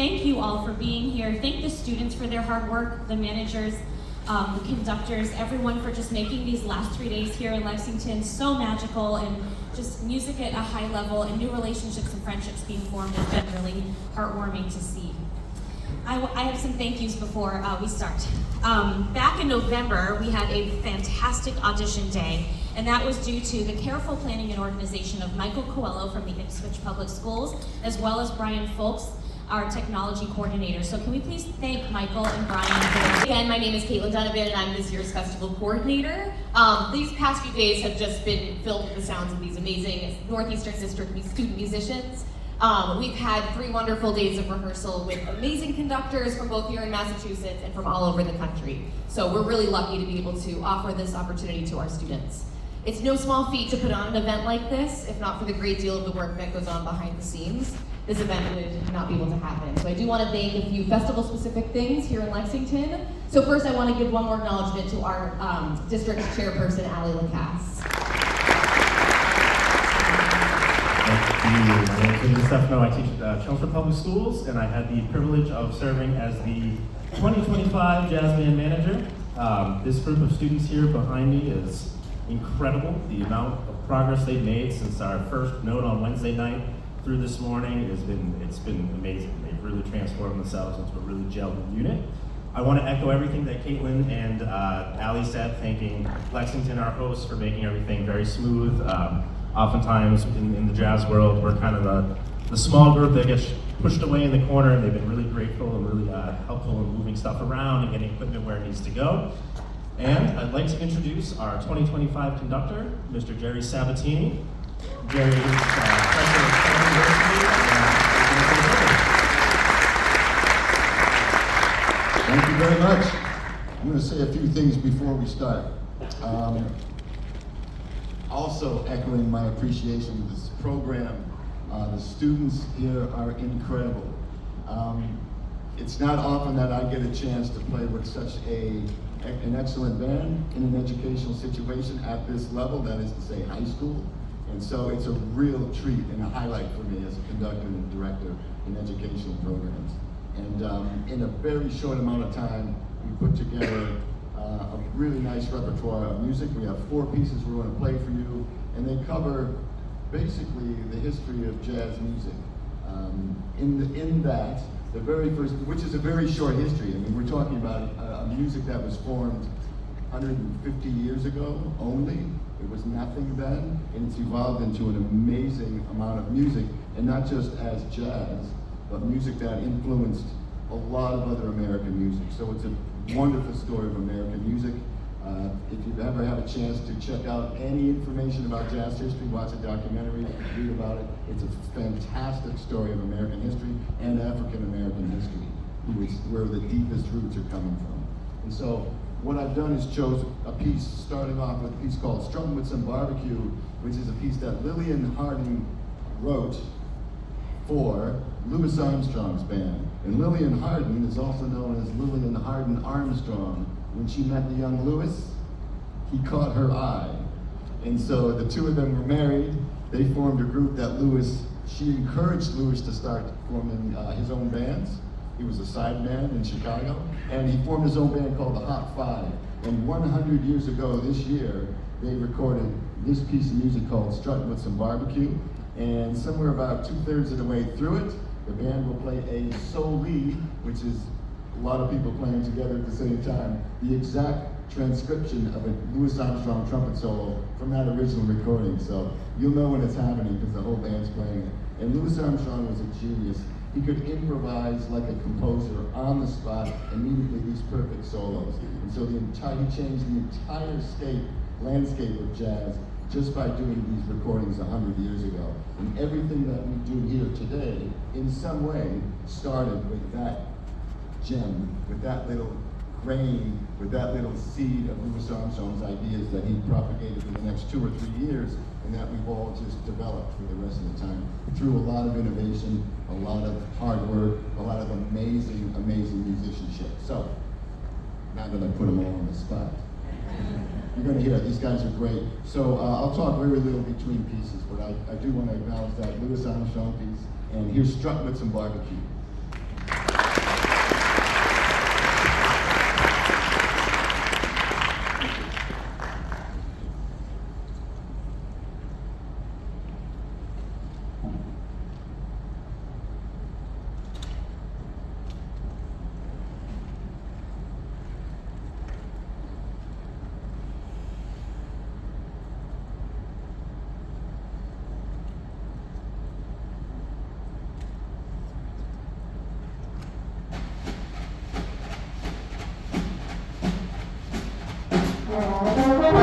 thank you all for being here. Thank the students for their hard work, the managers, the conductors, everyone for just making these last 3 days here in Lexington so magical, and just music at a high level and new relationships and friendships being formed has been really heartwarming to see. I have some thank yous before we start. Back in November, we had a fantastic audition day, and that was due to the careful planning and organization of Michael Coelho from the Ipswich Public Schools, as well as Brian Folks, our technology coordinator. So can we please thank Michael and Brian? Again, my name is Caitlin Donovan, and I'm this year's festival coordinator. These past few days have just been filled with the sounds of these amazing Northeastern District student musicians. We've had 3 wonderful days of rehearsal with amazing conductors from both here in Massachusetts and from all over the country. So we're really lucky to be able to offer this opportunity to our students. It's no small feat to put on an event like this, if not for the great deal of the work that goes on behind the scenes. This event would not be able to happen. So I do want to thank a few festival-specific things here in Lexington. So first, I want to give one more acknowledgement to our district chairperson, Allie Lacasse. My name is David Stefano. I teach at Chelmsford Public Schools, and I had the privilege of serving as the 2025 Jazz Band Manager. This group of students here behind me is incredible. The amount of progress they've made since our first note on Wednesday night through this morning it's been amazing. They've really transformed themselves into a really gelled unit. I want to echo everything that Caitlin and Allie said, thanking Lexington, our hosts, for making everything very smooth. Oftentimes in the jazz world, we're kind of the small group that gets pushed away in the corner, and they've been really grateful and really helpful in moving stuff around and getting equipment where it needs to go. And I'd like to introduce our 2025 conductor, Mr. Jerry Sabatini. Jerry is professor at Penn University. Thank you very much. I'm going to say a few things before we start. Also echoing my appreciation of this program, the students here are incredible. It's not often that I get a chance to play with such an excellent band in an educational situation at this level, that is to say high school. And so it's a real treat and a highlight for me as a conductor and director in educational programs. And in a very short amount of time, we put together a really nice repertoire of music. We have 4 pieces we're going to play for you, and they cover basically the history of jazz music. In that, the very first, which is a very short history. I mean, we're talking about a music that was formed 150 years ago only. It was nothing then, and it's evolved into an amazing amount of music, and not just as jazz, but music that influenced a lot of other American music. So it's a wonderful story of American music. If you ever have a chance to check out any information about jazz history, watch a documentary, read about it. It's a fantastic story of American history and African American history, where the deepest roots are coming from. And so what I've done is chose a piece, starting off with a piece called Struttin' with Some Barbecue, which is a piece that Lillian Harding wrote for Louis Armstrong's band. And Lillian Harding is also known as Lillian Harding Armstrong. When she met the young Louis, he caught her eye. And so the two of them were married. They formed a group that she encouraged Louis to start forming his own bands. He was a sideman in Chicago, and he formed his own band called the Hot Five. And 100 years ago this year, they recorded this piece of music called Struttin' with Some Barbecue. And somewhere about 2/3 of the way through it, the band will play a sole, which is a lot of people playing together at the same time, the exact transcription of a Louis Armstrong trumpet solo from that original recording. So you'll know when it's happening because the whole band's playing it. And Louis Armstrong was a genius. He could improvise like a composer on the spot, immediately these perfect solos. And so he changed the entire landscape of jazz just by doing these recordings 100 years ago. And everything that we do here today, in some way, started with that gem, with that little grain, with that little seed of Louis Armstrong's ideas that he propagated for the next 2 or 3 years, and that we've all just developed for the rest of the time through a lot of innovation, a lot of hard work, a lot of amazing, amazing musicianship. So, now that I put them all on the spot, you're going to hear it. These guys are great. So I'll talk very little between pieces, but I do want to acknowledge that Louis Armstrong piece, and here's Struttin' with Some Barbecue. Yes.